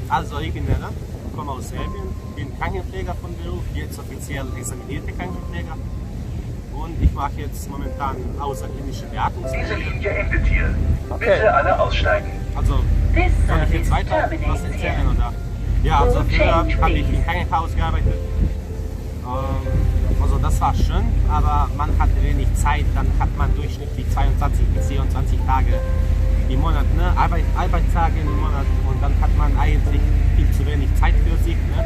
Also ich bin Lennart, komme aus Serbien, bin Krankenpfleger von Beruf, jetzt offiziell examinierter Krankenpfleger. Und ich mache jetzt momentan außerklinische Beatmung. Diese Linie endet hier. Bitte alle aussteigen. Also, soll ich jetzt weiter was erzählen, oder? Ja, also früher habe ich im Krankenhaus gearbeitet. Also das war schön, aber man hatte wenig Zeit. Dann hat man durchschnittlich 22 bis 24 Tage im Monat, ne? Arbeitstage im Monat. Und dann hat man eigentlich viel zu wenig Zeit für sich. Ne?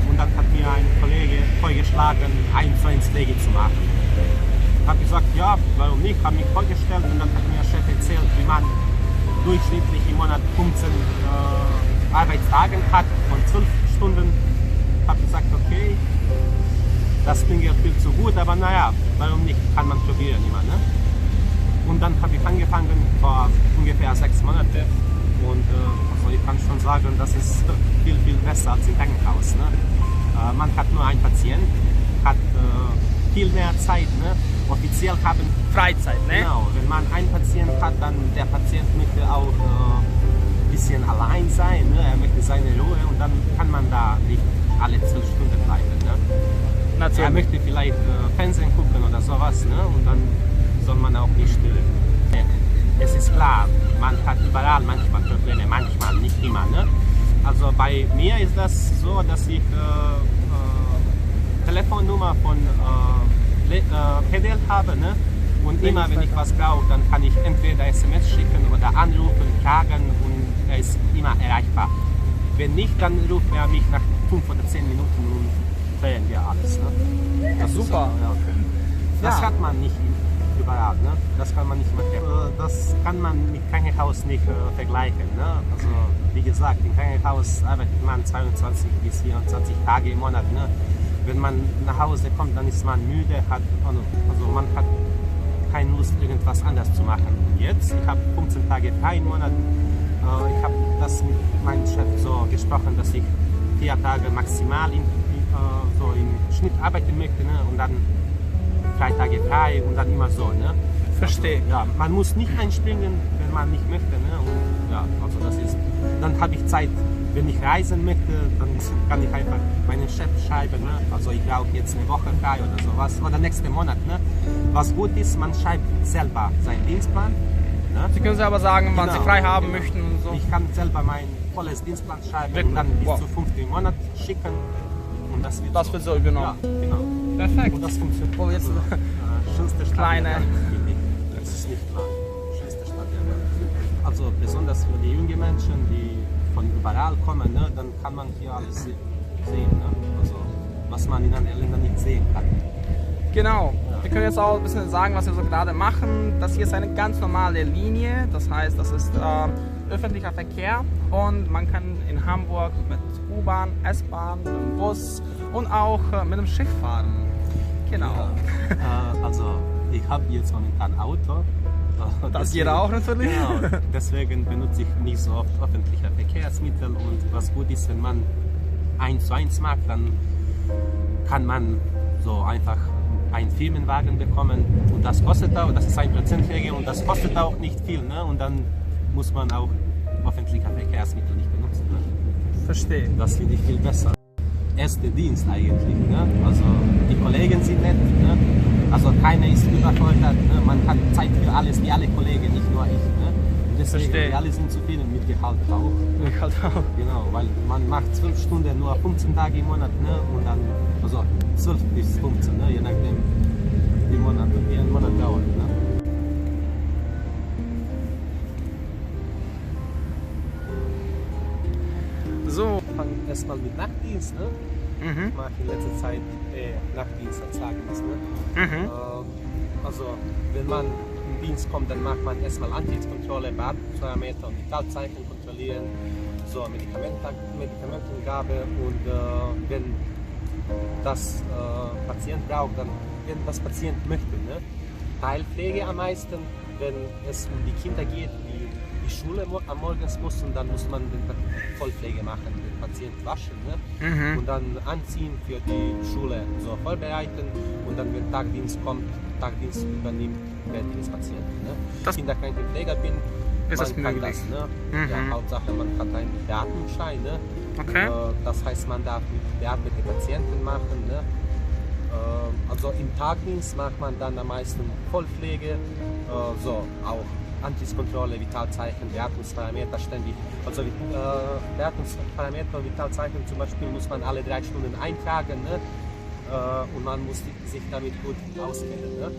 Und dann hat mir ein Kollege vorgeschlagen, 1:1 Pflege zu machen. Ich habe gesagt, ja, warum nicht? Habe mich vorgestellt und dann hat mir der Chef erzählt, wie man durchschnittlich im Monat 15 Arbeitstage hat von 12 Stunden. Ich habe gesagt, okay, das klingt ja viel zu gut, aber naja, warum nicht? Kann man probieren immer. Ne? Und dann habe ich angefangen vor ungefähr 6 Monaten. Und also ich kann schon sagen, das ist viel, viel besser als im Krankenhaus. Ne? Man hat nur einen Patienten, hat viel mehr Zeit. Ne? Offiziell haben Freizeit, ne? Genau, wenn man einen Patienten hat, dann der Patient möchte auch ein bisschen allein sein. Ne? Er möchte seine Ruhe und dann kann man da nicht alle 12 Stunden bleiben. Ne? Er möchte vielleicht Fernsehen gucken oder sowas, ne? Und dann soll man auch nicht stören. Es ist klar, man hat überall manchmal Probleme, manchmal nicht immer. Ne? Also bei mir ist das so, dass ich Telefonnummer von PDL habe. Ne? Und immer wenn ich was brauche, dann kann ich entweder SMS schicken oder anrufen, fragen und er ist immer erreichbar. Wenn nicht, dann ruft er mich nach 5 oder 10 Minuten und klären wir alles. Ne? Das Super. Ist, ja. Das hat man nicht überall. Ne? Das kann man nicht mehr. Das kann man mit Krankenhaus nicht vergleichen. Ne? Also wie gesagt, im Krankenhaus arbeitet man 22 bis 24 Tage im Monat. Ne? Wenn man nach Hause kommt, dann ist man müde, also man hat keine Lust, irgendwas anderes zu machen. Und jetzt, ich habe 15 Tage frei im Monat. Ich habe das mit meinem Chef so gesprochen, dass ich 4 Tage maximal so im Schnitt arbeiten möchte, ne? Und dann 3 Tage frei und dann immer so. Ne? Verstehe. Also, ja, man muss nicht einspringen, wenn man nicht möchte. Ne? Und, ja, also das ist, dann habe ich Zeit, wenn ich reisen möchte, dann kann ich einfach meinen Chef schreiben. Ne? Also ich brauche jetzt eine Woche frei oder sowas oder nächsten Monat. Ne? Was gut ist, man schreibt selber seinen Dienstplan. Ne? Sie können selber sagen, wann Sie frei haben möchten und so. Ich kann selber mein volles Dienstplan schreiben und dann bis zu 5. Monat schicken. Und das wird so übernommen. Ja, genau. Perfekt. Und das funktioniert. Wo jetzt Schönste Stadt kleine. der Welt, finde ich. Das ist nicht klein. Schönste Stadt der Welt. Also besonders für die jungen Menschen, die von überall kommen, ne, dann kann man hier alles sehen. Ne? Also was man in anderen Ländern nicht sehen kann. Genau. Wir können jetzt auch ein bisschen sagen, was wir so gerade machen. Das hier ist eine ganz normale Linie. Das heißt, das ist öffentlicher Verkehr und man kann in Hamburg mit U-Bahn, S-Bahn, mit dem Bus und auch mit dem Schiff fahren. Genau. Ja. Also ich habe jetzt momentan ein Auto. Das jeder auch natürlich. Genau, deswegen benutze ich nicht so oft öffentliche Verkehrsmittel und was gut ist, wenn man 1:1 mag, dann kann man so einfach einen Firmenwagen bekommen und das kostet auch, das ist 1%-Regel und das kostet auch nicht viel, ne? Und dann muss man auch öffentliche Verkehrsmittel nicht benutzen. Ne? Verstehe. Das finde ich viel besser. Erster Dienst eigentlich. Ne? Also die Kollegen sind nett. Ne? Also keiner ist überfordert. Ne? Man hat Zeit für alles, wie alle Kollegen, nicht nur ich. Ne? Und deswegen wir alle sind zufrieden mit Gehalt auch. Ne? Gehalt auch. Genau, weil man macht 12 Stunden, nur 15 Tage im Monat. Ne? Und dann, also 12 bis 15, ne? Je nachdem, wie ein Monat dauert. Ne? So. Ich fange erstmal mit Nachtdienst. Ne? Ich mache in letzter Zeit Nachtdienst als Tagesdienst. Ne? Also wenn man im Dienst kommt, dann macht man erstmal Antriebskontrolle, Beatmungsparameter und Vitalzeichen kontrollieren, so Medikamentengabe und wenn das Patient braucht, dann wenn das Patient möchte. Ne? Teilpflege am meisten, wenn es um die Kinder geht, die Schule am Morgens muss und dann muss man den Vollpflege machen, den Patienten waschen, ne? Und dann anziehen für die Schule, so vorbereiten und dann wenn Tagdienst kommt, Tagdienst übernimmt während des Patienten. Ne? Ich Kinderkrankenpfleger bin, ist das man kann möglich. das, ne? Mhm. Ja, Hauptsache man hat einen Beatmungsschein, ne? Okay. Das heißt, man darf beatmete Patienten machen, ne? Also im Tagdienst macht man dann am meisten Vollpflege, so auch Antiskontrolle, Vitalzeichen, Beatmungsparameter ständig. Also Beatmungsparameter und Vitalzeichen zum Beispiel muss man alle 3 Stunden eintragen, ne? Und man muss sich damit gut auskennen. Ne?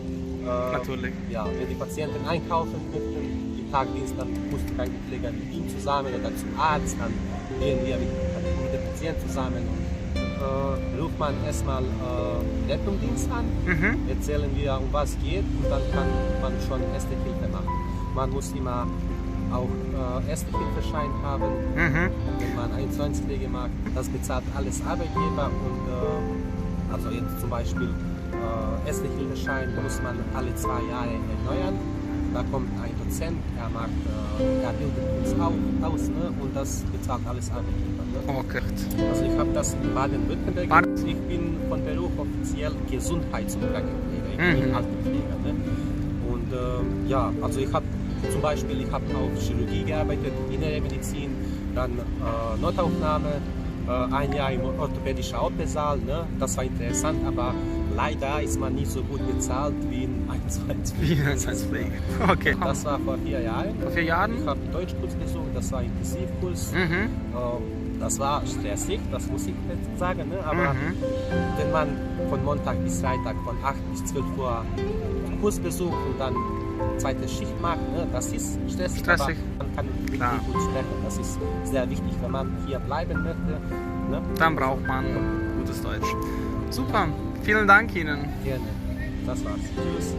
Natürlich. Ja, wenn die Patienten einkaufen möchten im Tagdienst, dann muss der Krankenpfleger mit ihm zusammen oder zum Arzt, dann gehen wir mit dem Patienten zusammen und ruft man erstmal Rettungsdienst an, erzählen wir, um was geht und dann kann man schon Erste Hilfe machen. Man muss immer auch Erste-Hilfe-Schein haben, wenn man 21 Pflege macht. Das bezahlt alles Arbeitgeber und also jetzt zum Beispiel Erste-Hilfe-Schein muss man alle 2 Jahre erneuern. Da kommt ein Dozent, er bildet uns auch aus, ne? Und das bezahlt alles Arbeitgeber. Ne? Okay. Also ich habe das in Baden-Württemberg. Ich bin von Beruf offiziell Gesundheits- und Krankenpfleger, ich bin Altenpfleger. Ne? Und ja, also ich habe zum Beispiel, ich habe auch Chirurgie gearbeitet, Innere Medizin, dann Notaufnahme, 1 Jahr im orthopädischen Hauptsaal, ne? Das war interessant, aber leider ist man nicht so gut bezahlt wie in 21 Wie in 21 Pflege. Okay. Das war vor 4 Jahren. Vor 4 Jahren? Ich habe Deutschkurs besucht, das war Intensivkurs. Das war stressig, das muss ich jetzt sagen, ne? Aber wenn man von Montag bis Freitag von 8 bis 12 Uhr Kurs besucht und dann zweite Schicht macht, ne? Das ist stressig, aber man kann wirklich gut sprechen. Das ist sehr wichtig, wenn man hier bleiben möchte. Ne? Dann braucht man gutes Deutsch. Super, vielen Dank Ihnen. Gerne. Das war's. Tschüss.